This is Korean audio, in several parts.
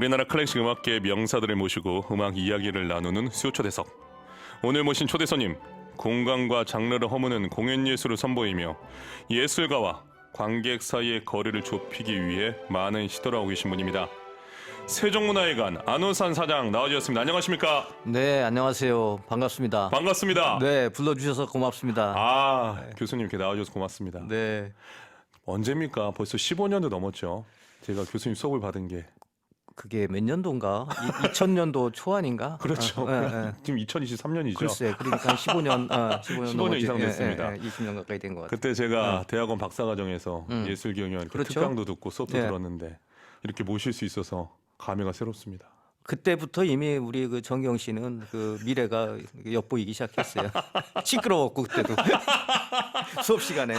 우리나라 클래식 음악계의 명사들을 모시고 음악 이야기를 나누는 수요초대석. 오늘 모신 초대 손님, 공간과 장르를 허무는 공연 예술을 선보이며 예술가와 관객 사이의 거리를 좁히기 위해 많은 시도를 하고 계신 분입니다. 세종문화회관 안호산 사장 나와주셨습니다. 안녕하십니까? 네, 안녕하세요. 반갑습니다. 반갑습니다. 네, 불러주셔서 고맙습니다. 교수님 이렇게 나와주셔서 고맙습니다. 네, 언제입니까? 벌써 15년도 넘었죠. 제가 교수님 수업을 받은 게. 그게 몇 년도인가? 2000년도 초반인가? 그렇죠. 지금 2023년이죠. 글쎄, 그러니까 한 15년, 15년 이상 됐습니다. 20년 가까이 된 것 같아요. 그때 제가 대학원 박사과정에서 예술경연 그렇죠? 특강도 듣고 수업도 네. 들었는데 이렇게 모실 수 있어서 감회가 새롭습니다. 그때부터 이미 우리 그 정경 씨는 그 미래가 엿보이기 시작했어요. 시끄러웠고 그때도 수업 시간에.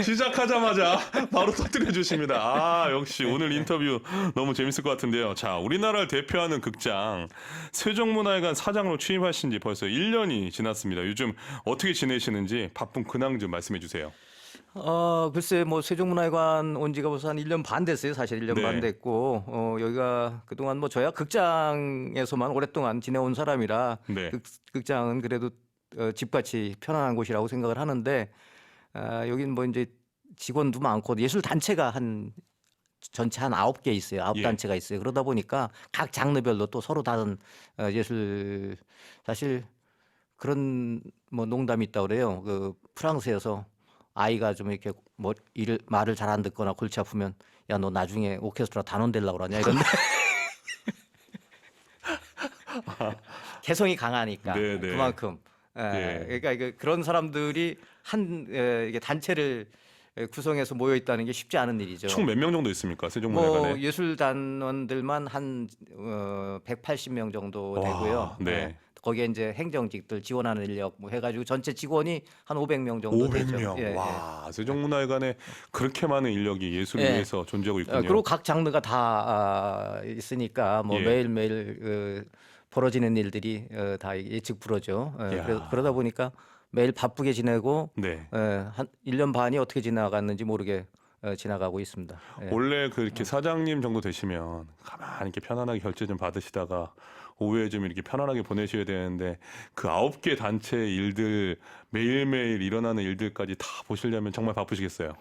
시작하자마자 바로 터뜨려 주십니다. 역시 오늘 인터뷰 너무 재밌을 것 같은데요. 자, 우리나라를 대표하는 극장 세종문화회관 사장으로 취임하신 지 벌써 1년이 지났습니다. 요즘 어떻게 지내시는지 바쁜 근황 좀 말씀해 주세요. 글쎄, 뭐, 세종문화회관 온 지가 벌써 한 1년 반 됐어요. 사실 1년 네. 반 됐고, 여기가 그동안 뭐, 저야 극장에서만 오랫동안 지내온 사람이라, 네. 극장은 그래도 집같이 편안한 곳이라고 생각을 하는데, 여긴 뭐, 이제 직원도 많고, 예술단체가 전체 한 9개 있어요. 9단체가 예. 있어요. 그러다 보니까 각 장르별로 또 서로 다른 예술, 사실 그런 뭐, 농담이 있다고 그래요. 그 프랑스에서 아이가 좀 이렇게 뭐 말을 잘 안 듣거나 골치 아프면 야, 너 나중에 오케스트라 단원 되려고 그러냐 이런데 개성이 강하니까 네, 네. 그만큼 예. 그러니까 그런 사람들이 이게 단체를 구성해서 모여 있다는 게 쉽지 않은 일이죠. 총 몇 명 정도 있습니까? 세종문화회관에? 뭐 예술단원들만 한 180명 정도 되고요. 네. 거기에 이제 행정직들 지원하는 인력 뭐 해가지고 전체 직원이 한 500명 정도 되죠. 500명. 예, 와, 세종문화회관에 그렇게 많은 인력이 예술을 예. 위해서 존재하고 있군요. 그리고 각 장르가 다 있으니까 뭐 예. 매일매일 벌어지는 일들이 다 예측 불허죠. 야. 그러다 보니까 매일 바쁘게 지내고 네. 한 1년 반이 어떻게 지나갔는지 모르게 지나가고 있습니다. 예. 원래 그렇게 사장님 정도 되시면 가만히 이렇게 편안하게 결제 좀 받으시다가 오후에 좀 이렇게 편안하게 보내셔야 되는데 그 9개 단체 일들 매일매일 일어나는 일들까지 다 보시려면 정말 바쁘시겠어요.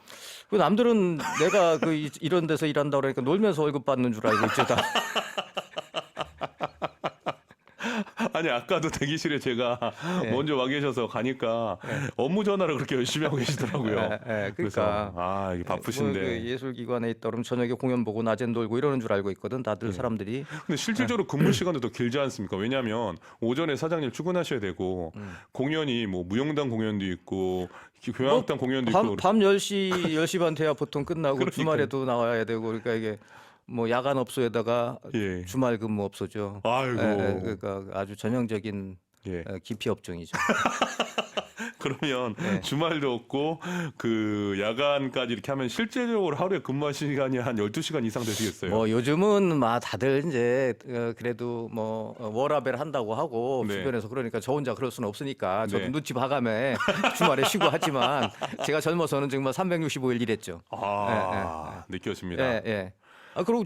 그 남들은 내가 이런 데서 일한다 그러니까 놀면서 월급 받는 줄 알고 있죠. 다. 아니 아까도 대기실에 제가 예. 먼저 와 계셔서 가니까 업무 전화를 그렇게 열심히 하고 계시더라고요. 그러니까 그래서 이게 바쁘신데. 뭐 예술기관에 있다 그러면 저녁에 공연 보고 낮엔 놀고 이러는 줄 알고 있거든. 다들 사람들이. 근데 실질적으로 근무 시간도 더 길지 않습니까? 왜냐하면 오전에 사장님 출근하셔야 되고 공연이 뭐 무용단 공연도 있고 교향악단 공연도 있고 밤 10시 반 돼야 보통 끝나고 그러니까요. 주말에도 나와야 되고 그러니까 이게 뭐 야간 업소에다가 예. 주말 근무 업소죠. 아이고. 그러니까 아주 전형적인 예. 기피 업종이죠. 그러면 주말도 없고 그 야간까지 이렇게 하면 실제적으로 하루에 근무 시간이 한 12시간 이상 되시겠어요? 뭐 요즘은 막 다들 이제 그래도 뭐 워라벨 한다고 하고 네. 주변에서 그러니까 저 혼자 그럴 수는 없으니까 저도 네. 눈치 봐가며 주말에 쉬고 하지만 제가 젊어서는 정말 365일 일했죠. 느껴집니다. 예. 그리고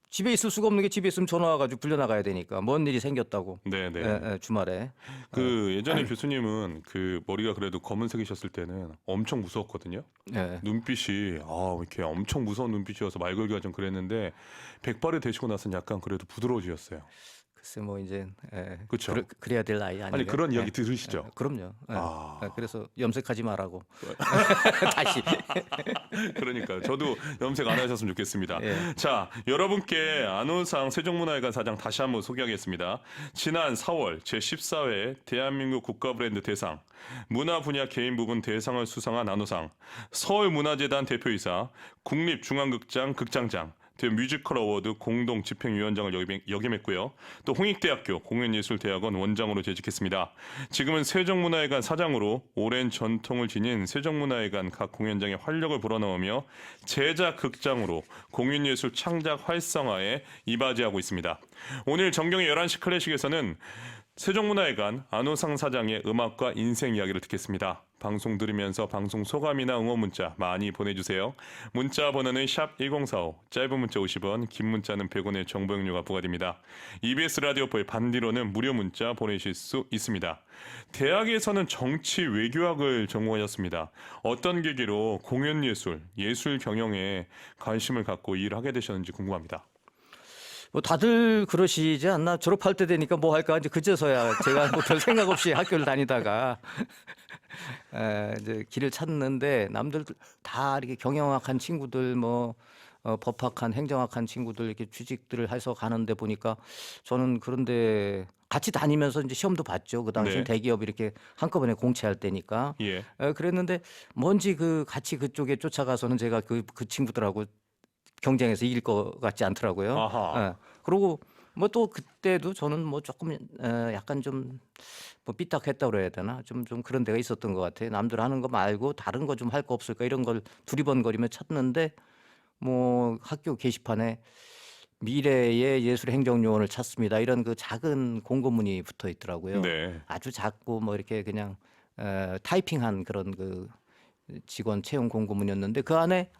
집에 있을 수가 없는 게 집에 있으면 전화 와가지고 불려 나가야 되니까 뭔 일이 생겼다고. 네네. 주말에. 그 예전에 교수님은 그 머리가 그래도 검은색이셨을 때는 엄청 무서웠거든요. 예. 눈빛이 이렇게 엄청 무서운 눈빛이어서 말 걸기가 좀 그랬는데 백발이 되시고 나서는 약간 그래도 부드러워지셨어요. 글쎄 뭐 이제 그쵸? 그래야 될 나이 아닌가요? 아니 그런 이야기 들으시죠? 그럼요. 아. 그래서 염색하지 말라고 다시. 그러니까요. 저도 염색 안 하셨으면 좋겠습니다. 예. 자, 여러분께 안호상 세종문화회관 사장 다시 한번 소개하겠습니다. 지난 4월 제14회 대한민국 국가브랜드 대상, 문화 분야 개인 부분 대상을 수상한 안호상, 서울문화재단 대표이사, 국립중앙극장 극장장, 뮤지컬 어워드 공동 집행위원장을 역임했고요. 또 홍익대학교 공연예술대학원 원장으로 재직했습니다. 지금은 세종문화회관 사장으로 오랜 전통을 지닌 세종문화회관 각 공연장에 활력을 불어넣으며 제작극장으로 공연예술 창작 활성화에 이바지하고 있습니다. 오늘 정경의 11시 클래식에서는 세종문화회관 안호상 사장의 음악과 인생 이야기를 듣겠습니다. 방송 들으면서 방송 소감이나 응원 문자 많이 보내주세요. 문자 번호는 샵 1045, 짧은 문자 50원, 긴 문자는 100원의 정보 용료가 부과됩니다. EBS 라디오포의 반디로는 무료 문자 보내실 수 있습니다. 대학에서는 정치 외교학을 전공하셨습니다. 어떤 계기로 공연예술, 예술 경영에 관심을 갖고 일을 하게 되셨는지 궁금합니다. 뭐 다들 그러시지 않나? 졸업할 때 되니까 뭐 할까 이제 그제서야 제가 뭐 별 생각 없이 학교를 다니다가 이제 길을 찾는데 남들 다 이렇게 경영학한 친구들 뭐 법학한 행정학한 친구들 이렇게 취직들을 해서 가는데 보니까 저는 그런데 같이 다니면서 이제 시험도 봤죠. 그 당시엔 네. 대기업 이렇게 한꺼번에 공채할 때니까. 예. 그랬는데 뭔지 그 같이 그쪽에 쫓아가서는 제가 그 친구들하고 경쟁에서 이길 것 같지 않더라고요. 아하. 그리고 뭐 또 그때도 저는 뭐 조금 약간 좀 뭐 삐딱했다 그래야 되나? 좀 그런 데가 있었던 것 같아요. 남들 하는 거 말고 다른 거 좀 할 거 없을까 이런 걸 두리번거리며 찾는데 뭐 학교 게시판에 미래의 예술행정요원을 찾습니다. 이런 그 작은 공고문이 붙어 있더라고요. 네. 아주 작고 뭐 이렇게 그냥 타이핑한 그런 그 직원 채용 공고문이었는데 그 안에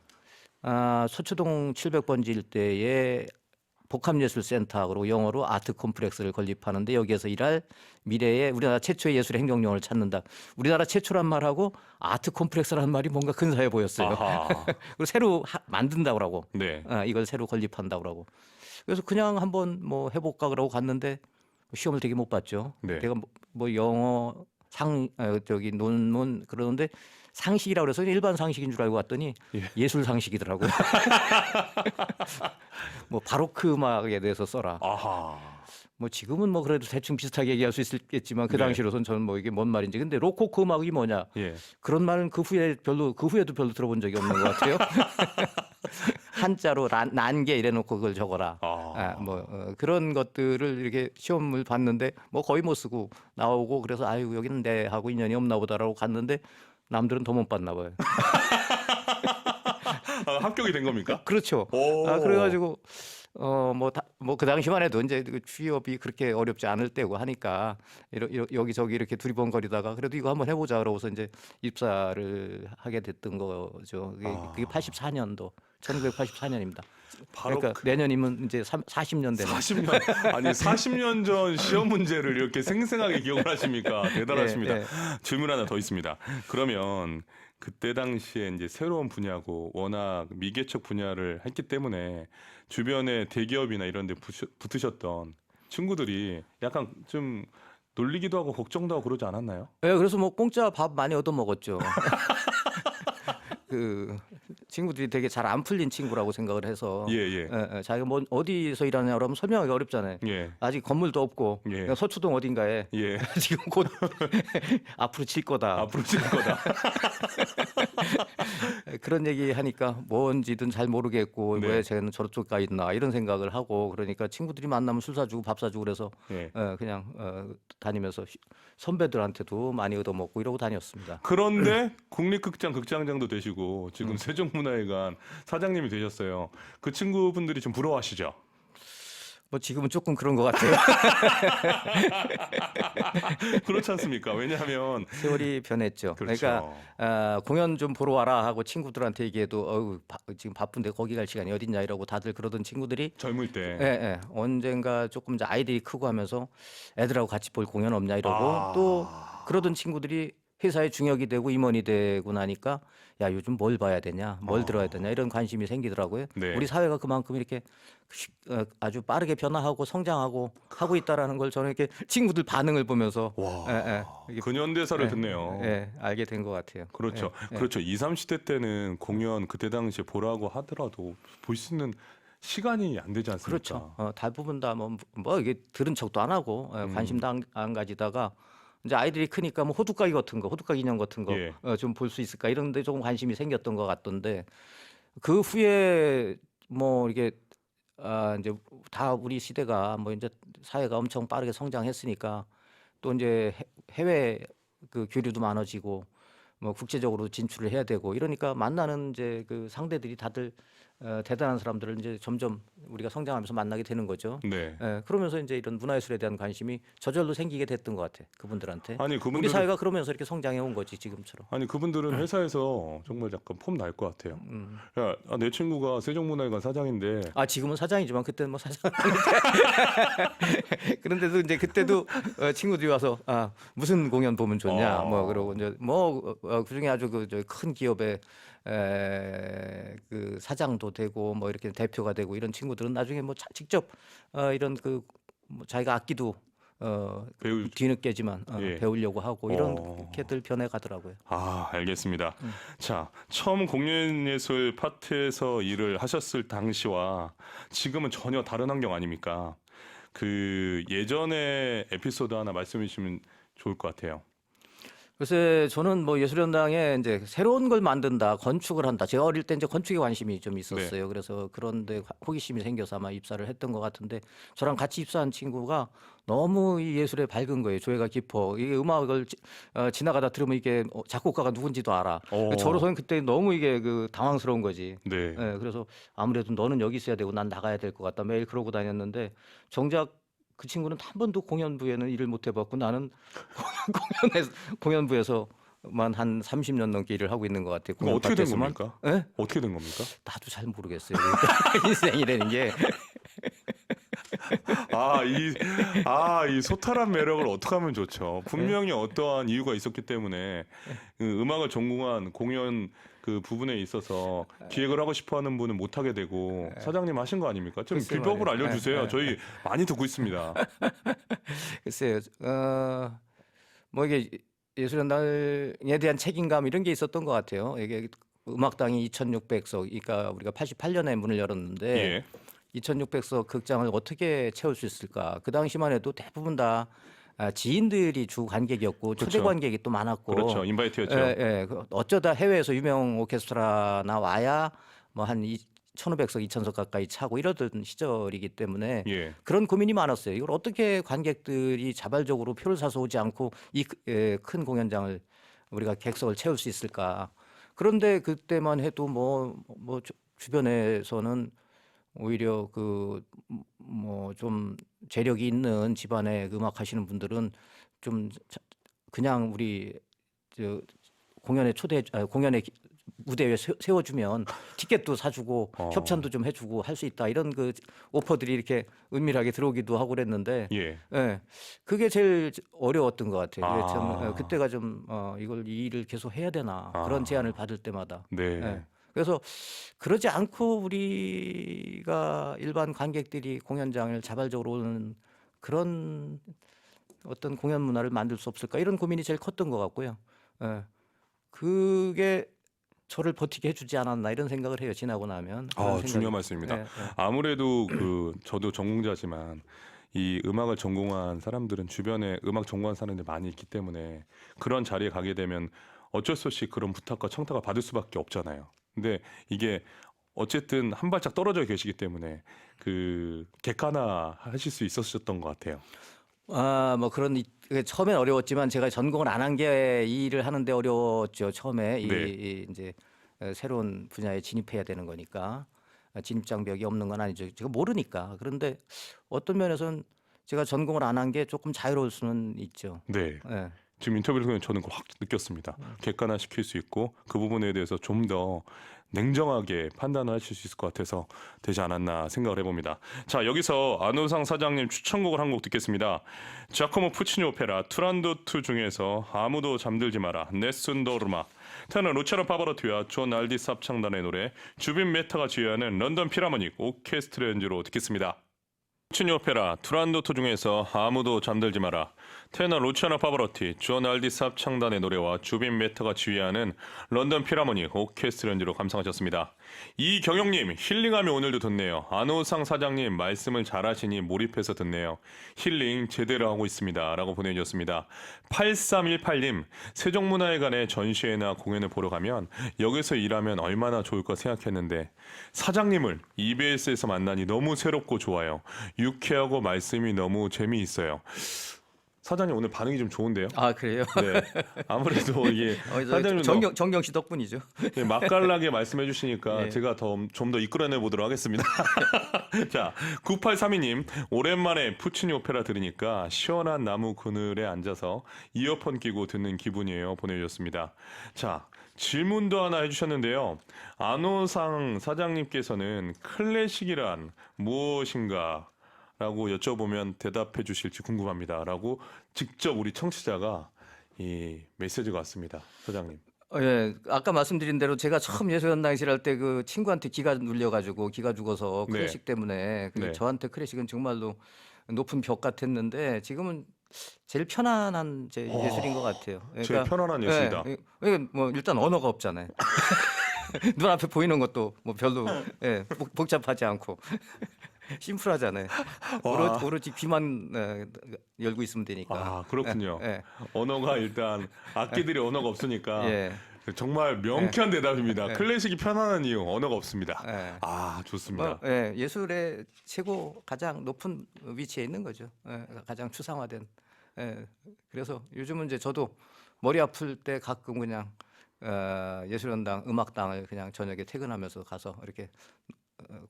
서초동 700번지 일대에 복합예술센터로 영어로 아트 콤플렉스를 건립하는데 여기에서 일할 미래의 우리나라 최초의 예술 행정요원을 찾는다. 우리나라 최초란 말하고 아트 콤플렉스라는 말이 뭔가 근사해 보였어요. 아하. 그리고 새로 만든다고 그러고 네. 이걸 새로 건립한다고 그러고 그래서 그냥 한번 뭐 해볼까 그러고 갔는데 시험을 되게 못 봤죠. 네. 내가 뭐 영어 저기 논문 그러는데 상식이라고 그래서 일반 상식인 줄 알고 갔더니 예. 예술 상식이더라고요. 뭐 바로크 음악에 대해서 써라. 아하. 뭐 지금은 뭐 그래도 대충 비슷하게 얘기할 수 있겠지만 그 네. 당시로선 저는 뭐 이게 뭔 말인지. 근데 로코코 음악이 뭐냐? 예. 그런 말은 그 후에도 별로 들어본 적이 없는 것 같아요. 한자로 난게 이래놓고 그걸 적어라. 그런 것들을 이렇게 시험을 봤는데 뭐 거의 못 쓰고 나오고 그래서 아유 여기는 내하고 인연이 없나 보다라고 갔는데 남들은 더 못 봤나 봐요. 합격이 된 겁니까? 그렇죠. 오. 그래가지고 뭐 그 당시만 해도 이제 그 취업이 그렇게 어렵지 않을 때고 하니까 여기저기 이렇게 두리번거리다가 그래도 이거 한번 해보자 그러고서 이제 입사를 하게 됐던 거죠. 그게 84년도 1984년입니다. 바로 그러니까 내년이면 이제 40년 되는. 40년 아니 40년 전 시험 문제를 이렇게 생생하게 기억을 하십니까? 대단하십니다. 예, 예. 질문 하나 더 있습니다. 그러면 그때 당시에 이제 새로운 분야고 워낙 미개척 분야를 했기 때문에 주변에 대기업이나 이런 데 붙으셨던 친구들이 약간 좀 놀리기도 하고 걱정도 하고 그러지 않았나요? 예, 그래서 뭐 공짜 밥 많이 얻어 먹었죠. 그 친구들이 되게 잘 안 풀린 친구라고 생각을 해서 예, 예. 자기가 뭐 어디서 일하냐 그러면 설명하기 어렵잖아요. 예. 아직 건물도 없고 예. 그냥 서초동 어딘가에 예. 지금 곧 앞으로 칠 거다. 앞으로 질 거다. 그런 얘기 하니까 뭔지든 잘 모르겠고 네. 왜 쟤는 저쪽 가 있나 이런 생각을 하고 그러니까 친구들이 만나면 술 사주고 밥 사주고 그래서 예. 그냥 다니면서 선배들한테도 많이 얻어먹고 이러고 다녔습니다. 그런데 국립극장 극장장도 되시고 지금 세종문화회관 사장님이 되셨어요. 그 친구분들이 좀 부러워하시죠? 뭐 지금은 조금 그런 것 같아요. 그렇지 않습니까? 왜냐하면 세월이 변했죠. 그렇죠. 그러니까 공연 좀 보러 와라 하고 친구들한테 얘기해도 지금 바쁜데 거기 갈 시간이 어딨냐 이러고 다들 그러던 친구들이 젊을 때 언젠가 조금 이제 아이들이 크고 하면서 애들하고 같이 볼 공연 없냐 이러고 또 그러던 친구들이 회사에 중역이 되고 임원이 되고 나니까 야 요즘 뭘 봐야 되냐 뭘 들어야 되냐 이런 관심이 생기더라고요. 네. 우리 사회가 그만큼 이렇게 아주 빠르게 변화하고 성장하고 하고 있다라는 걸 저는 이렇게 친구들 반응을 보면서 이게 근현대사를 듣네요. 알게 된 것 같아요. 그렇죠. 예, 예. 그렇죠. 20, 30대 때는 공연 그때 당시에 보라고 하더라도 볼 수 있는 시간이 안 되지 않습니까? 그렇죠. 대부분 다 뭐 이게 들은 척도 안 하고 관심도 안 가지다가 이제 아이들이 크니까 뭐 호두까기 같은 거, 호두까기 인형 같은 거 예. 좀 볼 수 있을까 이런데 조금 관심이 생겼던 것 같던데 그 후에 뭐 이게 이제 다 우리 시대가 뭐 이제 사회가 엄청 빠르게 성장했으니까 또 이제 해외 그 교류도 많아지고 뭐 국제적으로 진출을 해야 되고 이러니까 만나는 이제 그 상대들이 다들 대단한 사람들을 이제 점점 우리가 성장하면서 만나게 되는 거죠. 네. 그러면서 이제 이런 문화예술에 대한 관심이 저절로 생기게 됐던 것 같아. 그분들한테. 아니 우리 그분들은 사회가 그러면서 이렇게 성장해 온 거지 지금처럼. 아니 그분들은 회사에서 정말 약간 폼 날 것 같아요. 야, 내 친구가 세종문화회관 사장인데 아 지금은 사장이지만 그때는 뭐 사장. 그런데도 이제 그때도 친구들이 와서 무슨 공연 보면 좋냐 뭐 그러고 이제 뭐 그중에 아주 큰 기업의 그 사장도 되고 뭐 이렇게 대표가 되고 이런 친구들은 나중에 뭐 직접 이런 뭐 자기가 악기도 배우 뒤늦게지만 예. 배우려고 하고 이렇게들 변해가더라고요. 알겠습니다. 자, 처음 공연예술 파트에서 일을 하셨을 당시와 지금은 전혀 다른 환경 아닙니까? 그 예전의 에피소드 하나 말씀해 주시면 좋을 것 같아요. 글쎄 저는 뭐 예술현장에 이제 새로운 걸 만든다, 건축을 한다. 제가 어릴 때 이제 건축에 관심이 좀 있었어요. 그래서 그런데 호기심이 생겨서 아마 입사를 했던 것 같은데 저랑 같이 입사한 친구가 너무 이 예술에 밝은 거예요. 조예가 깊어. 이게 음악을 지나가다 들으면 이게 작곡가가 누군지도 알아. 저로서는 그때 너무 이게 당황스러운 거지. 네. 예, 그래서 아무래도 너는 여기 있어야 되고 난 나가야 될 것 같다. 매일 그러고 다녔는데 정작 그 친구는 한 번도 공연부에는 일을 못 해봤고 나는 공연부에서만 한 30년 넘게 일을 하고 있는 것 같아요. 그거 어떻게 된 공연파트에서만. 겁니까? 예? 어떻게 된 겁니까? 나도 잘 모르겠어요. 인생이라는 게. 이 소탈한 매력을 어떻게 하면 좋죠? 분명히 어떠한 이유가 있었기 때문에 그 음악을 전공한 공연 그 부분에 있어서 기획을 하고 싶어하는 분은 못 하게 되고 사장님 하신 거 아닙니까? 좀 글쎄 비법을 말이에요. 알려주세요. 저희 많이 듣고 있습니다. 글쎄요. 뭐 이게 예술연당에 대한 책임감 이런 게 있었던 것 같아요. 이게 음악당이 2,600석, 그러니까 우리가 88년에 문을 열었는데 예. 2,600석 극장을 어떻게 채울 수 있을까? 그 당시만 해도 대부분 다 지인들이 주 관객이었고 초대 그렇죠. 관객이 또 많았고 그렇죠. 인바이트였죠. 어쩌다 해외에서 유명 오케스트라나 와야 뭐 한 1,500석, 2,000석 가까이 차고 이러던 시절이기 때문에 예. 그런 고민이 많았어요. 이걸 어떻게 관객들이 자발적으로 표를 사서 오지 않고 이 큰 공연장을 우리가 객석을 채울 수 있을까? 그런데 그때만 해도 주변에서는 오히려 뭐 좀 재력이 있는 집안의 음악 하시는 분들은 좀 그냥 우리 공연에 공연에 무대 위에 세워주면 티켓도 사주고 협찬도 좀 해주고 할 수 있다 이런 오퍼들이 이렇게 은밀하게 들어오기도 하고 그랬는데 예. 그게 제일 어려웠던 것 같아요. 저는 그때가 좀 이 일을 계속 해야 되나 그런 제안을 받을 때마다. 네. 그래서 그러지 않고 우리가 일반 관객들이 공연장을 자발적으로 오는 그런 어떤 공연 문화를 만들 수 없을까 이런 고민이 제일 컸던 것 같고요. 그게 저를 버티게 해주지 않았나 이런 생각을 해요. 지나고 나면. 중요한 말씀입니다. 아무래도 저도 전공자지만 이 음악을 전공한 사람들은 주변에 음악 전공한 사람들이 많이 있기 때문에 그런 자리에 가게 되면 어쩔 수 없이 그런 부탁과 청탁을 받을 수밖에 없잖아요. 근데 이게 어쨌든 한 발짝 떨어져 계시기 때문에 객관화 하실 수 있었던 것 같아요. 뭐 처음엔 어려웠지만 제가 전공을 안 한 게 이 일을 하는데 어려웠죠. 처음에 이제 새로운 분야에 진입해야 되는 거니까 진입 장벽이 없는 건 아니죠. 제가 모르니까. 그런데 어떤 면에서는 제가 전공을 안 한 게 조금 자유로울 수는 있죠. 네. 예. 지금 인터뷰를 통해 저는 그걸 확 느꼈습니다. 객관화 시킬 수 있고 그 부분에 대해서 좀 더 냉정하게 판단을 하실 수 있을 것 같아서 되지 않았나 생각을 해봅니다. 자, 여기서 안우상 사장님 추천곡을 한 곡 듣겠습니다. 자코모 푸치니 오페라 투란도투 중에서 아무도 잠들지 마라 네순 도르마 테너 루치아노 파바로티와 존 알디스 합창단의 노래 주빈 메타가 지휘하는 런던 필하모닉 오케스트라 연주로 듣겠습니다. 푸치니 오페라 투란도투 중에서 아무도 잠들지 마라 테너 루치아노 파바로티, 존 알디스 합창단의 노래와 주빈 메타가 지휘하는 런던 필하모닉 오케스트라 연주로 감상하셨습니다. 이경영님 힐링하며 오늘도 듣네요. 안우상 사장님 말씀을 잘하시니 몰입해서 듣네요. 힐링 제대로 하고 있습니다. 라고 보내주셨습니다. 8318님 세종문화회관에 전시회나 공연을 보러 가면 여기서 일하면 얼마나 좋을까 생각했는데 사장님을 EBS에서 만나니 너무 새롭고 좋아요. 유쾌하고 말씀이 너무 재미있어요. 사장님 오늘 반응이 좀 좋은데요? 아, 그래요? 네. 아무래도 이게 사장님 정경 씨 덕분이죠. 맛깔나게 말씀해 주시니까 예. 제가 좀 더 이끌어내 보도록 하겠습니다. 자, 9832님, 오랜만에 푸치니 오페라 들으니까 시원한 나무 그늘에 앉아서 이어폰 끼고 듣는 기분이에요. 보내주셨습니다. 자, 질문도 하나 해주셨는데요. 안호상 사장님께서는 클래식이란 무엇인가? 라고 여쭤보면 대답해 주실지 궁금합니다. 라고 직접 우리 청취자가 이 메시지가 왔습니다. 사장님. 예, 아까 말씀드린 대로 제가 처음 예술연당실 할 때 그 친구한테 기가 눌려가지고 기가 죽어서 네. 클래식 때문에 네. 저한테 클래식은 정말로 높은 벽 같았는데 지금은 제일 편안한 제 예술인 것 같아요. 제일 편안한 예술이다. 뭐 일단 언어가 없잖아요. 눈앞에 보이는 것도 뭐 별로 복잡하지 않고 심플하잖아요. 오로지 귀만 열고 있으면 되니까. 아, 그렇군요. 예. 언어가 일단 악기들이 언어가 없으니까 예. 정말 명쾌한 대답입니다. 클래식이 편안한 이유 언어가 없습니다. 예. 아, 좋습니다. 예술의 최고 가장 높은 위치에 있는 거죠. 가장 추상화된. 그래서 요즘은 이제 저도 머리 아플 때 가끔 그냥 예술연당 음악당을 그냥 저녁에 퇴근하면서 가서 이렇게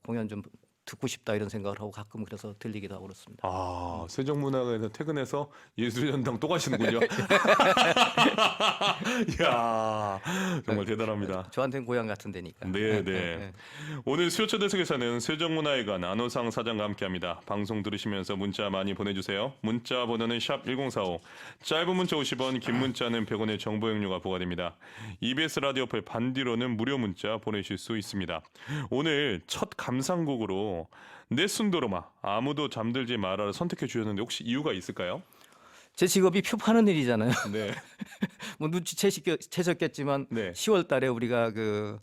공연 좀 듣고 싶다 이런 생각을 하고 가끔 그래서 들리기도 하고 그렇습니다. 아, 세종문화관에서 퇴근해서 예술연당 또 가시는군요. 이야, 정말 대단합니다. 저한테는 고향 같은 데니까. 네. 오늘 수요초대석에서는 세종문화회관 안호상 사장과 함께합니다. 방송 들으시면서 문자 많이 보내주세요. 문자 번호는 샵 1045, 짧은 문자 50원, 긴 문자는 100원의 정보 용료가 부과됩니다. EBS 라디오 어플 반디로는 무료 문자 보내실 수 있습니다. 오늘 첫 감상곡으로 내 순도로마 아무도 잠들지 마라를 선택해 주셨는데 혹시 이유가 있을까요? 제 직업이 표 파는 일이잖아요. 네. 뭐 눈치채셨겠지만 네. 10월 달에 우리가 그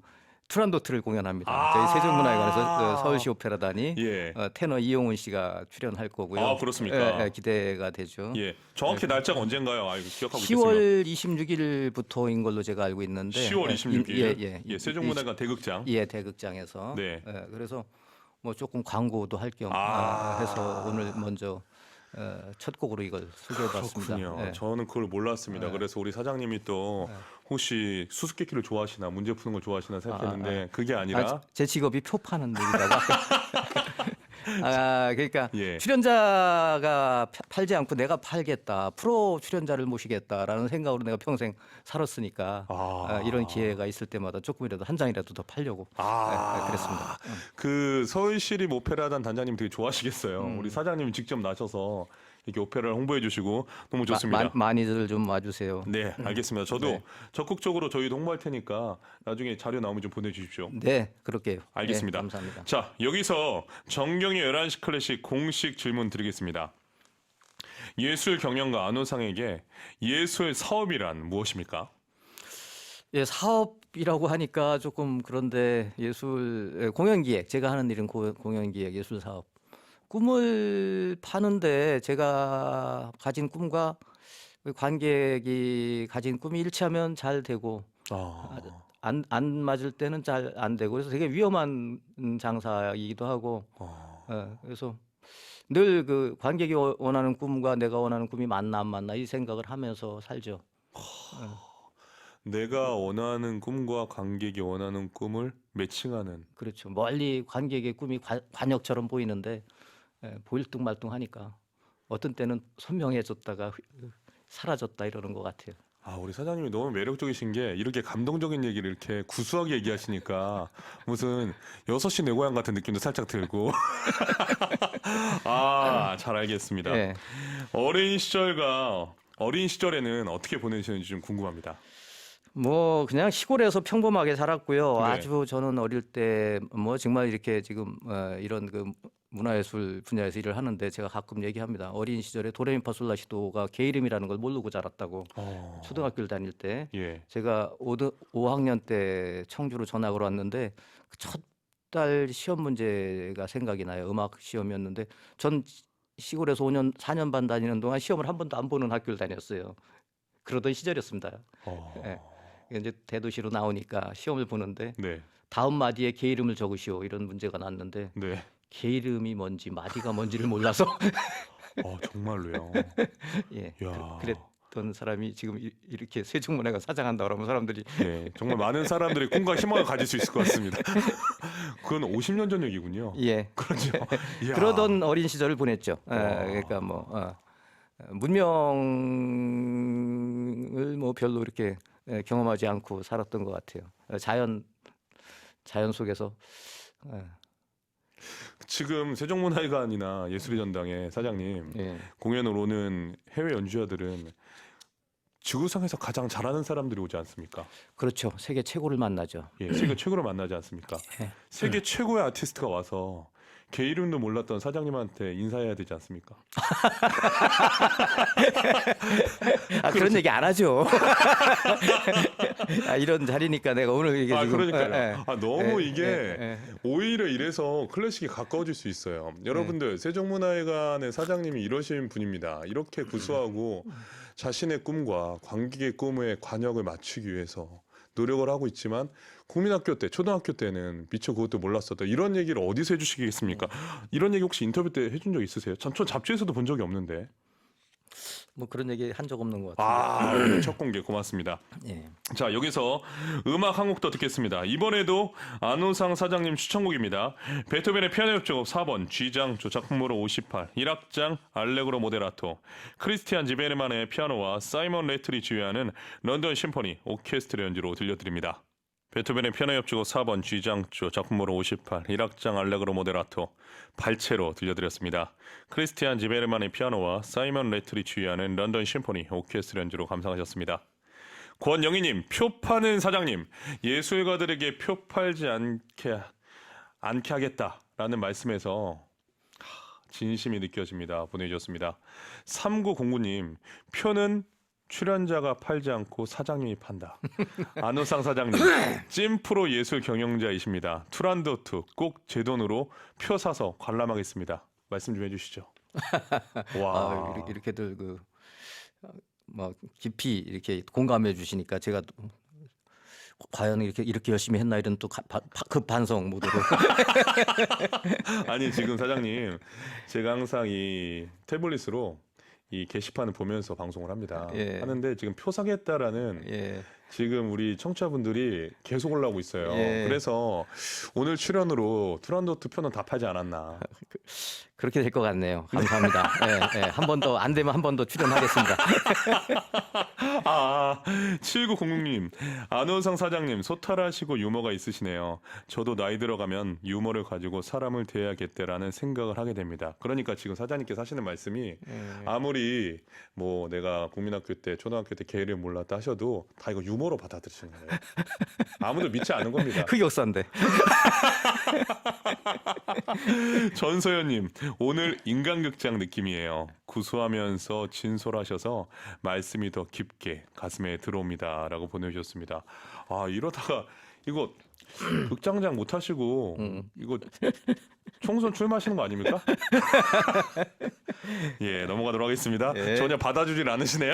투란도트를 공연합니다. 아. 저희 세종문화회관에서 그 서울시 오페라단이 예. 테너 이용훈 씨가 출연할 거고요. 아, 그렇습니까? 기대가 되죠. 예. 정확히 날짜가 언젠가요? 아, 이거 기억하고 있겠습니다. 10월 26일부터인 걸로 제가 알고 있는데 10월 26일. 예, 세종문화관 대극장. 예, 대극장에서. 네. 그래서 뭐 조금 광고도 할 겸 해서 오늘 먼저 첫 곡으로 이걸 소개해봤습니다. 그렇군요. 예. 저는 그걸 몰랐습니다. 그래서 우리 사장님이 또 혹시 수수께끼를 좋아하시나 문제 푸는 걸 좋아하시나 생각했는데 그게 아니라 제 직업이 표 파는 일이라고. 그러니까 예. 출연자가 팔지 않고 내가 팔겠다, 프로 출연자를 모시겠다라는 생각으로 내가 평생 살았으니까 이런 기회가 있을 때마다 조금이라도 한 장이라도 더 팔려고 그랬습니다. 그 서울시립 오페라단 단장님 되게 좋아하시겠어요. 우리 사장님이 직접 나셔서 이렇게 오페라를 홍보해 주시고 너무 좋습니다. 많이들 좀 와주세요. 네, 알겠습니다. 저도 적극적으로 저희도 홍보할 테니까 나중에 자료 나오면 좀 보내주십시오. 네, 그럴게요. 알겠습니다. 네, 감사합니다. 자, 여기서 정경의 11시 클래식 공식 질문 드리겠습니다. 예술 경영가 안호상에게 예술 사업이란 무엇입니까? 예, 사업이라고 하니까 조금 그런데 공연기획, 제가 하는 일은 공연기획, 예술 사업. 꿈을 파는데 제가 가진 꿈과 관객이 가진 꿈이 일치하면 잘 되고 안 맞을 때는 잘 안 되고 그래서 되게 위험한 장사이기도 하고 그래서 늘 그 관객이 원하는 꿈과 내가 원하는 꿈이 맞나 안 맞나 이 생각을 하면서 살죠. 내가 원하는 꿈과 관객이 원하는 꿈을 매칭하는. 그렇죠. 멀리 관객의 꿈이 관역처럼 보이는데 보일 듯 말듯 하니까 어떤 때는 선명해졌다가 사라졌다 이러는 것 같아요. 아, 우리 사장님이 너무 매력적이신 게 이렇게 감동적인 얘기를 이렇게 구수하게 얘기하시니까 무슨 6시 내 고향 같은 느낌도 살짝 들고. 잘 알겠습니다. 네. 어린 시절에는 어떻게 보내셨는지 좀 궁금합니다. 뭐 그냥 시골에서 평범하게 살았고요. 네. 아주 저는 어릴 때 뭐 정말 이렇게 지금 이런 그 문화예술 분야에서 일을 하는데 제가 가끔 얘기합니다. 어린 시절에 도레미파솔라시도가 개 이름이라는 걸 모르고 자랐다고. 초등학교를 다닐 때 예. 제가 5학년 때 청주로 전학을 왔는데 첫 달 시험 문제가 생각이 나요. 음악 시험이었는데 전 시골에서 4년 반 다니는 동안 시험을 한 번도 안 보는 학교를 다녔어요. 그러던 시절이었습니다. 예. 이제 대도시로 나오니까 시험을 보는데 네. 다음 마디에 개 이름을 적으시오 이런 문제가 났는데 네. 개 이름이 뭔지 마디가 뭔지를 몰라서 정말로요. 예, 야. 그랬던 사람이 지금 이렇게 세종문화회관 사장한다 그러면 사람들이 네, 정말 많은 사람들이 꿈과 희망을 가질 수 있을 것 같습니다. 그건 50년 전 얘기군요. 예 그렇죠. 이야. 그러던 어린 시절을 보냈죠. 와. 그러니까 뭐 문명을 뭐 별로 이렇게 경험하지 않고 살았던 것 같아요. 자연 속에서 지금 세종문화회관이나 예술의 전당의 사장님 예. 공연을 오는 해외 연주자들은 지구상에서 가장 잘하는 사람들이 오지 않습니까? 그렇죠. 세계 최고를 만나죠. 예, 세계 최고로 만나지 않습니까? 예. 세계 최고의 아티스트가 와서 걔 이름도 몰랐던 사장님한테 인사해야 되지 않습니까? 그런 얘기 안 하죠. 이런 자리니까 내가 오늘 이게 지금 그러니까요. 너무 이게 예. 오히려 이래서 클래식이 가까워질 수 있어요. 여러분들 세종문화회관의 사장님이 이러신 분입니다. 이렇게 구수하고 자신의 꿈과 관객의 꿈에 관역을 맞추기 위해서 노력을 하고 있지만 국민학교 때, 초등학교 때는 미처 그것도 몰랐었다. 이런 얘기를 어디서 해주시겠습니까? 이런 얘기 혹시 인터뷰 때 해준 적 있으세요? 전 잡지에서도 본 적이 없는데. 뭐 그런 얘기 한 적 없는 것 같아요. 오늘 첫 공개 고맙습니다. 예. 자, 여기서 음악 한 곡 더 듣겠습니다. 이번에도 안우상 사장님 추천곡입니다. 베토벤의 피아노 협주곡 4번 G장 작품번호 58 1악장 알레그로 모데라토, 크리스티안 지베르만의 피아노와 사이먼 레틀이 지휘하는 런던 심포니 오케스트라 연주로 들려드립니다. 베토벤의 피아노 협주곡 4번 G장 작품번호 58 1악장 알레그로 모데라토 발체로 들려드렸습니다. 크리스티안 지베르만의 피아노와 사이먼 레틀이 지휘하는 런던 심포니 오케스트라 연주로 감상하셨습니다. 권영희님, 표 파는 사장님, 예술가들에게 표 팔지 않게 하겠다라는 말씀에서 진심이 느껴집니다. 보내주셨습니다. 3909님, 표는 출연자가 팔지 않고 사장님이 판다. 안우상 사장님, 찐프로 예술 경영자이십니다. 투란도트 꼭 제 돈으로 표 사서 관람하겠습니다. 말씀 좀 해주시죠. 와, 이렇게들 뭐 깊이 이렇게 공감해 주시니까 제가 과연 이렇게 열심히 했나 이런 또 급반성 모드로 아니 지금 사장님 제가 항상 이 태블릿으로 이 게시판을 보면서 방송을 합니다. 예. 하는데 지금 표 사겠다라는 예. 지금 우리 청취자분들이 계속 올라오고 있어요. 예. 그래서 오늘 출연으로 투란도트 표는 다 팔지 않았나. 그렇게 될 것 같네요. 감사합니다. 예, 예. 한 번 더 안 되면 한 번 더 출연하겠습니다. 7906님, 안우상 사장님 소탈하시고 유머가 있으시네요. 저도 나이 들어가면 유머를 가지고 사람을 대해야겠다라는 생각을 하게 됩니다. 그러니까 지금 사장님께서 하시는 말씀이 아무리 뭐 내가 국민학교 때, 초등학교 때 개를 몰랐다 하셔도 다 이거 유머로 받아들이시는 거예요. 아무도 믿지 않은 겁니다. 흑역사인데. 전소연님, 오늘 인간극장 느낌이에요. 구수하면서 진솔하셔서 말씀이 더 깊게 가슴에 들어옵니다라고 보내주셨습니다. 이러다가 이거 극장장 못 하시고 이거 총선 출마하시는 거 아닙니까? 예, 넘어가도록 하겠습니다. 예. 전혀 받아주질 않으시네요.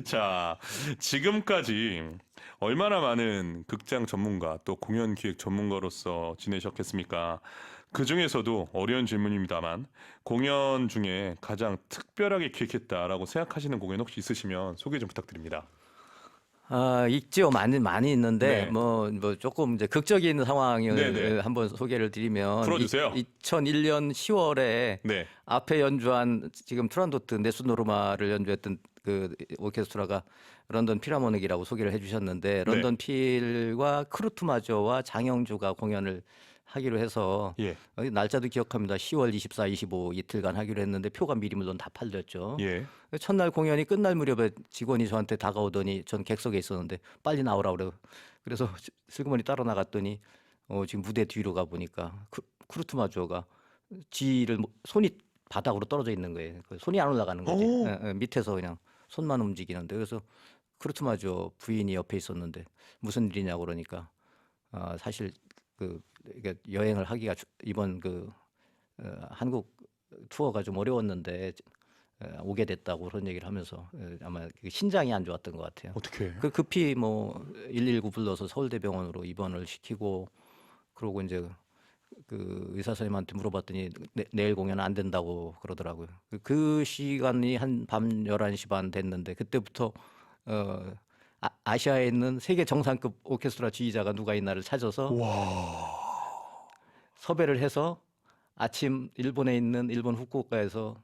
자, 지금까지 얼마나 많은 극장 전문가 또 공연 기획 전문가로서 지내셨겠습니까? 그 중에서도 어려운 질문입니다만 공연 중에 가장 특별하게 기획했다라고 생각하시는 공연 혹시 있으시면 소개 좀 부탁드립니다. 있죠. 많이 있는데 네. 뭐 조금 이제 극적인 상황을 네네. 한번 소개를 드리면 풀어주세요. 2001년 10월에 네. 앞에 연주한 지금 투란도트 네스노르마를 연주했던 그 오케스트라가 런던 필하모닉이라고 소개를 해주셨는데 런던 필과 크루트마저와 장영주가 공연을 하기로 해서 예. 날짜도 기억합니다. 10월 24, 25 이틀간 하기로 했는데 표가 미리 물론 다 팔렸죠. 예. 첫날 공연이 끝날 무렵에 직원이 저한테 다가오더니 전 객석에 있었는데 빨리 나오라 그래요. 그래서 슬그머니 따라 나갔더니 지금 무대 뒤로 가 보니까 크루트마저가 지를 손이 바닥으로 떨어져 있는 거예요. 손이 안 올라가는 거지. 밑에서 그냥 손만 움직이는데 그래서 크루트마저 부인이 옆에 있었는데 무슨 일이냐고 그러니까 사실 이게 여행을 하기가 이번 한국 투어가 좀 어려웠는데 오게 됐다고 그런 얘기를 하면서 아마 신장이 안 좋았던 것 같아요. 어떻게? 급히 뭐 119 불러서 서울대병원으로 입원을 시키고 그러고 이제 그 의사 선생님한테 물어봤더니 내일 공연 안 된다고 그러더라고요. 그 시간이 한 밤 11시 반 됐는데 그때부터 아시아에 있는 세계 정상급 오케스트라 지휘자가 누가 있나를 찾아서 섭외를 해서 아침 일본에 있는 일본 후쿠오카에서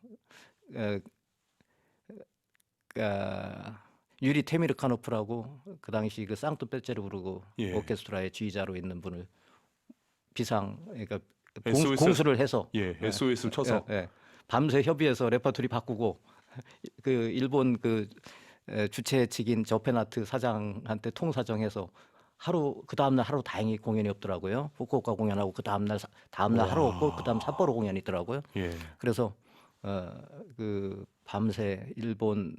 어, 유리 테미르카노프라고 그 당시 그 상트페테르부르크 예. 오케스트라의 지휘자로 있는 분을 비상 그러니까 SOS 공수를 해서 예, SOS를 쳐서 밤새 협의해서 레퍼토리 바꾸고 그 일본 그 주최 측인 저펜아트 사장한테 통사정해서 하루 그 다음 날 하루 다행히 공연이 없더라고요. 후쿠오카 공연하고 그 다음 날 하루 없고 그 다음 삿포로 공연이 있더라고요. 예. 그래서 그 밤새 일본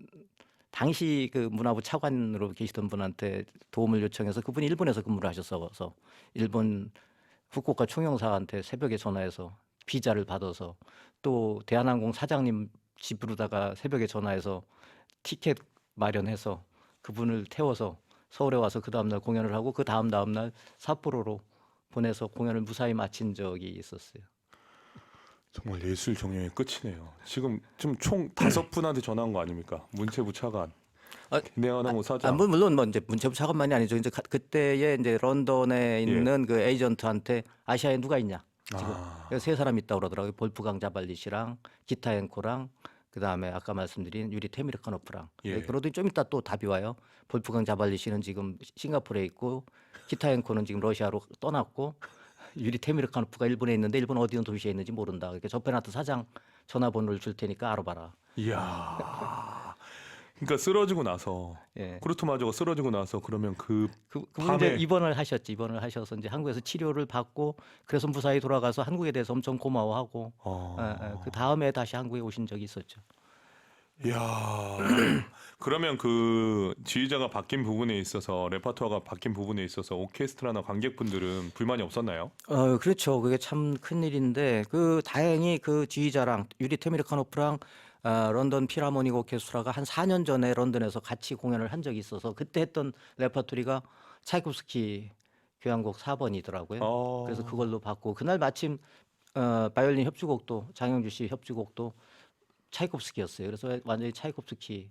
당시 그 문화부 차관으로 계시던 분한테 도움을 요청해서 그분이 일본에서 근무를 하셨어서 일본 후쿠오카 총영사한테 새벽에 전화해서 비자를 받아서 또 대한항공 사장님 집으로다가 새벽에 전화해서 티켓 마련해서 그분을 태워서 서울에 와서 그 다음날 공연을 하고 그 다음날 삿포로로 보내서 공연을 무사히 마친 적이 있었어요. 정말 예술 경영의 끝이네요. 지금 총 5분한테 전화한 거 아닙니까? 문체부 차관, 대한항공 사장. 물론 뭐 이제 문체부 차관만이 아니죠. 이제 그때에 이제 런던에 있는 그 에이전트한테 아시아에 누가 있냐 지금 세 사람 있다고 그러더라고요. 볼프강 자발리시랑 기타 앵코랑 그 다음에 아까 말씀드린 유리 테미르카노프랑. 그러더니 좀 이따 또 답이 와요. 볼프강 자발리시는 지금 싱가포르에 있고 기타 앵코는 지금 러시아로 떠났고 유리 테미르카노프가 일본에 있는데 일본 어디 도시에 있는지 모른다. 그러니까 저페나트 사장 전화번호를 줄 테니까 알아봐라. 이야. 그러니까 쓰러지고 나서 쿠르트마저가 쓰러지고 나서 그러면 그 밤에 이제 입원을 하셔서 이제 한국에서 치료를 받고 그래서 무사히 돌아가서 한국에 대해서 엄청 고마워하고 그 다음에 다시 한국에 오신 적이 있었죠. 이야. 그러면 그 지휘자가 바뀐 부분에 있어서 레퍼토어가 바뀐 부분에 있어서 오케스트라나 관객분들은 불만이 없었나요? 그렇죠. 그게 참 큰일인데 그 다행히 그 지휘자랑 유리 테미르카노프랑 런던 필하모닉 오케스트라가 한 4년 전에 런던에서 같이 공연을 한 적이 있어서 그때 했던 레퍼토리가 차이콥스키 교향곡 4번이더라고요. 그래서 그걸로 받고 그날 마침 바이올린 협주곡도 장영주 씨 협주곡도 차이콥스키였어요. 그래서 완전히 차이콥스키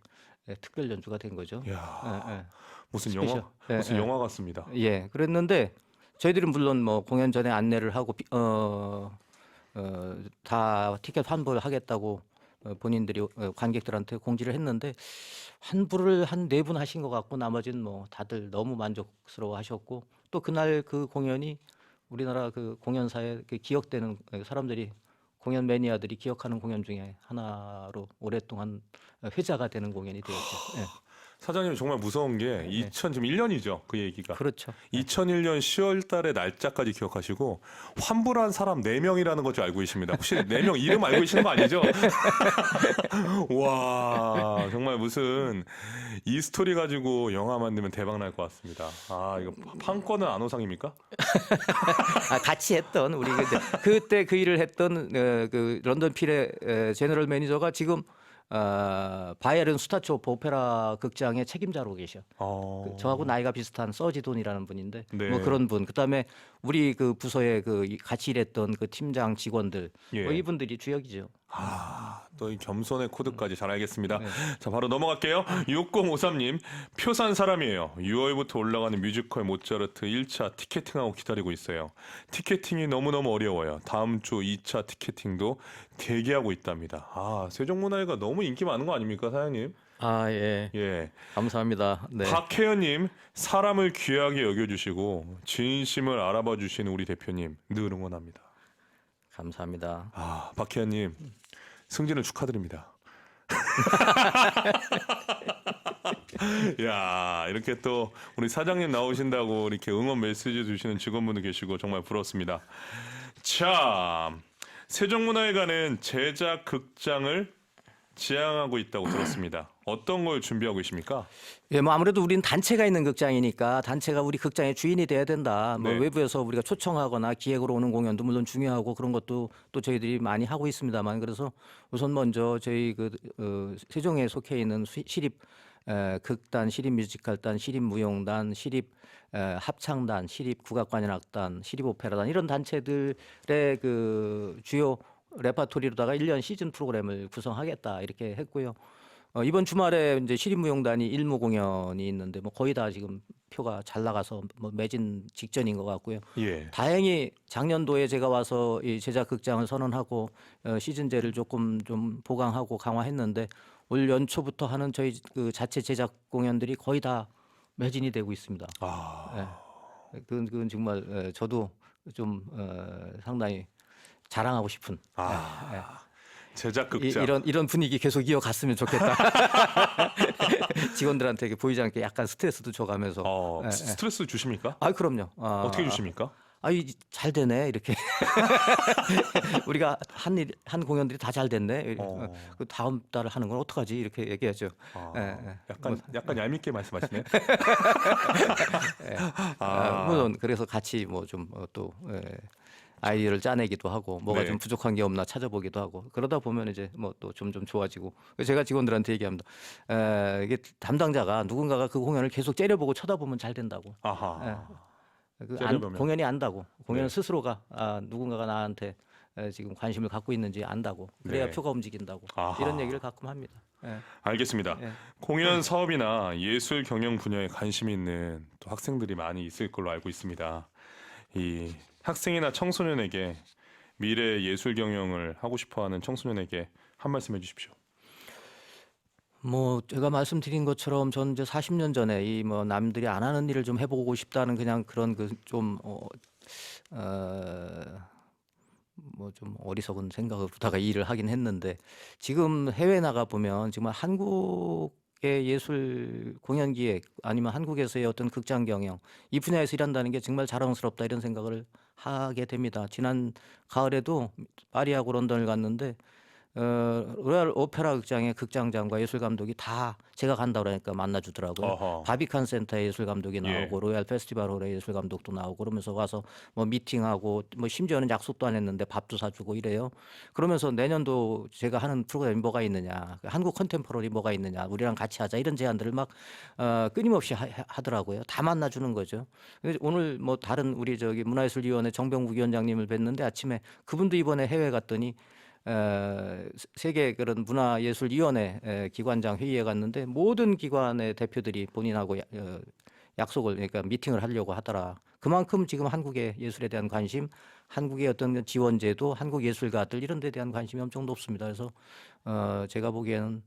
특별 연주가 된 거죠. 이야. 무슨 스페셜. 영화 무슨 영화 같습니다. 예, 그랬는데 저희들은 물론 뭐 공연 전에 안내를 하고 다 티켓 환불하겠다고 본인들이 관객들한테 공지를 했는데 환불을 한 4분 하신 것 같고 나머지는 뭐 다들 너무 만족스러워 하셨고 또 그날 그 공연이 우리나라 그 공연사에 그 기억되는 사람들이 공연 매니아들이 기억하는 공연 중에 하나로 오랫동안 회자가 되는 공연이 되었죠. 예. 사장님 정말 무서운 게 2001년이죠. 그 얘기가. 그렇죠. 2001년 10월 달에 날짜까지 기억하시고 환불한 사람 4명이라는 것 줄 알고 계십니다. 혹시 4명 이름 알고 계시는 거 아니죠? 와, 정말 무슨 이 스토리 가지고 영화 만들면 대박 날 것 같습니다. 이거 판권은 안호상입니까? 같이 했던 우리 그때 그 일을 했던 그 런던 필의 제너럴 매니저가 지금 바이에른 스타츠오프 오페라 극장의 책임자로 계셔. 저하고 나이가 비슷한 서지돈이라는 분인데 뭐 그런 분. 그다음에 우리 그 부서에 그 같이 일했던 그 팀장 직원들 뭐 이분들이 주역이죠. 또 이 겸손의 코드까지 잘 알겠습니다. 자, 바로 넘어갈게요. 6053님, 표 산 사람이에요. 6월부터 올라가는 뮤지컬 모차르트 1차 티켓팅하고 기다리고 있어요. 티켓팅이 너무너무 어려워요. 다음 주 2차 티켓팅도 대기하고 있답니다. 세종문화회가 너무 인기 많은 거 아닙니까, 사장님? 예. 감사합니다. 네. 박혜연님, 사람을 귀하게 여겨주시고 진심을 알아봐 주시는 우리 대표님 늘 응원합니다. 감사합니다. 박혜연님, 승진을 축하드립니다. 야, 이렇게 또 우리 사장님 나오신다고 이렇게 응원 메시지 주시는 직원분도 계시고 정말 부럽습니다. 자, 세종문화회관은 제작 극장을 지향하고 있다고 들었습니다. 어떤 걸 준비하고 계십니까? 예, 뭐 아무래도 우리는 단체가 있는 극장이니까 단체가 우리 극장의 주인이 돼야 된다. 뭐 외부에서 우리가 초청하거나 기획으로 오는 공연도 물론 중요하고 그런 것도 또 저희들이 많이 하고 있습니다만 그래서 우선 먼저 저희 그 세종에 속해 있는 시립 극단, 시립 뮤지컬단, 시립 무용단, 시립 합창단, 시립 국악관현악단, 시립 오페라단 이런 단체들의 그 주요 레파토리로다가 1년 시즌 프로그램을 구성하겠다 이렇게 했고요. 이번 주말에 이제 시립무용단이 일무 공연이 있는데 뭐 거의 다 지금 표가 잘 나가서 뭐 매진 직전인 것 같고요. 예. 다행히 작년도에 제가 와서 이 제작 극장을 선언하고 시즌제를 조금 좀 보강하고 강화했는데 올 연초부터 하는 저희 그 자체 제작 공연들이 거의 다 매진이 되고 있습니다. 아, 그건 정말 저도 좀 상당히 자랑하고 싶은 제작 극장. 이런 분위기 계속 이어갔으면 좋겠다. 직원들한테 이렇게 보이지 않게 약간 스트레스도 줘가면서. 스트레스 주십니까? 아 그럼요. 어떻게 주십니까? 잘 되네 이렇게. 우리가 한 공연들이 다 잘 됐네. 그 다음 달 하는 건 어떡하지 이렇게 얘기하죠. 약간 얄밉게 말씀하시네. 물론 그래서 같이 뭐 좀 또 아이디어를 짜내기도 하고 뭐가 네. 좀 부족한 게 없나 찾아보기도 하고 그러다 보면 이제 뭐 또 점점 좋아지고 제가 직원들한테 얘기합니다. 이게 담당자가 누군가가 그 공연을 계속 째려보고 쳐다보면 잘 된다고. 아하. 째려보면. 공연이 안다고. 공연 네. 스스로가 누군가가 나한테 지금 관심을 갖고 있는지 안다고. 그래야 네. 표가 움직인다고. 아하. 이런 얘기를 가끔 합니다. 알겠습니다. 예. 공연 사업이나 예술 경영 분야에 관심이 있는 또 학생들이 많이 있을 걸로 알고 있습니다. 이 학생이나 청소년에게 미래 예술 경영을 하고 싶어하는 청소년에게 한 말씀 해주십시오. 뭐 제가 말씀드린 것처럼 전 이제 40년 전에 이 뭐 남들이 안 하는 일을 좀 해보고 싶다는 그냥 그런 그 좀 뭐 좀 어리석은 생각으로다가 이 일을 하긴 했는데 지금 해외 나가 보면 정말 한국의 예술 공연 기획 아니면 한국에서의 어떤 극장 경영 이 분야에서 일한다는 게 정말 자랑스럽다 이런 생각을 하게 됩니다. 지난 가을에도 파리하고 런던을 갔는데 로얄 오페라 극장의 극장장과 예술 감독이 다 제가 간다 그러니까 만나주더라고요. 어허. 바비칸 센터의 예술 감독이 예. 나오고 로얄 페스티벌 홀의 예술 감독도 나오고 그러면서 와서 뭐 미팅하고 뭐 심지어는 약속도 안 했는데 밥도 사주고 이래요. 그러면서 내년도 제가 하는 프로그램이 뭐가 있느냐, 한국 컨템포러리 뭐가 있느냐, 우리랑 같이 하자 이런 제안들을 막 끊임없이 하더라고요. 다 만나주는 거죠. 그래서 오늘 뭐 다른 우리 저기 문화예술위원회 정병국 위원장님을 뵀는데 아침에 그분도 이번에 해외 갔더니 세계 그런 문화예술위원회 기관장 회의에 갔는데 모든 기관의 대표들이 본인하고 약속을 그러니까 미팅을 하려고 하더라. 그만큼 지금 한국의 예술에 대한 관심, 한국의 어떤 지원제도, 한국 예술가들 이런 데 대한 관심이 엄청 높습니다. 그래서 제가 보기에는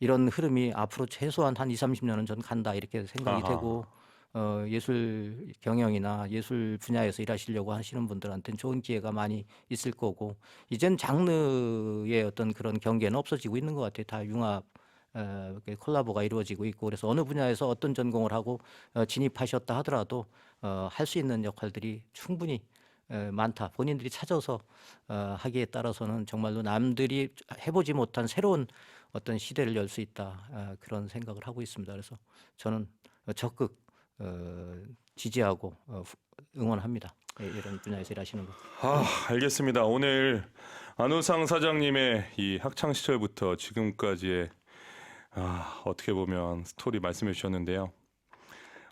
이런 흐름이 앞으로 최소한 한 20-30년은 전 간다 이렇게 생각이 아하. 되고 예술 경영이나 예술 분야에서 일하시려고 하시는 분들한테는 좋은 기회가 많이 있을 거고 이젠 장르의 어떤 그런 경계는 없어지고 있는 것 같아요. 다 융합 콜라보가 이루어지고 있고 그래서 어느 분야에서 어떤 전공을 하고 진입하셨다 하더라도 할 수 있는 역할들이 충분히 많다. 본인들이 찾아서 하기에 따라서는 정말로 남들이 해보지 못한 새로운 어떤 시대를 열 수 있다. 그런 생각을 하고 있습니다. 그래서 저는 적극 지지하고 응원합니다. 이런 분야에서 일하시는 거. 알겠습니다. 오늘 안우상 사장님의 이 학창 시절부터 지금까지의 어떻게 보면 스토리 말씀해 주셨는데요.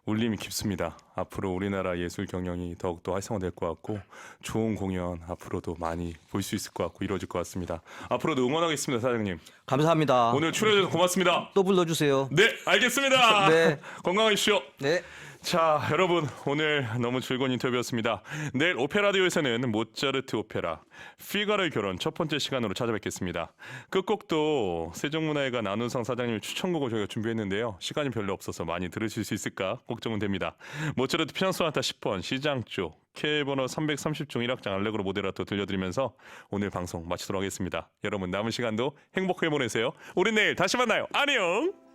울림이 깊습니다. 앞으로 우리나라 예술 경영이 더욱더 활성화될 것 같고 좋은 공연 앞으로도 많이 볼 수 있을 것 같고 이루어질 것 같습니다. 앞으로도 응원하겠습니다, 사장님. 감사합니다. 오늘 출연해 주셔서 고맙습니다. 또 불러주세요. 네, 알겠습니다. 네. 건강하십시오. 네. 자, 여러분 오늘 너무 즐거운 인터뷰였습니다. 내일 오페라디오에서는 모차르트 오페라 피가로의 결혼 첫 번째 시간으로 찾아뵙겠습니다. 끝곡도 세종문화회관 안우상 사장님 추천곡을 저희가 준비했는데요. 시간이 별로 없어서 많이 들으실 수 있을까 걱정은 됩니다. 모차르트 피아노 소나타 10번 시장 쪽 K번호 330종 1악장 알레그로 모데라토 들려드리면서 오늘 방송 마치도록 하겠습니다. 여러분 남은 시간도 행복하게 보내세요. 우리 내일 다시 만나요. 안녕.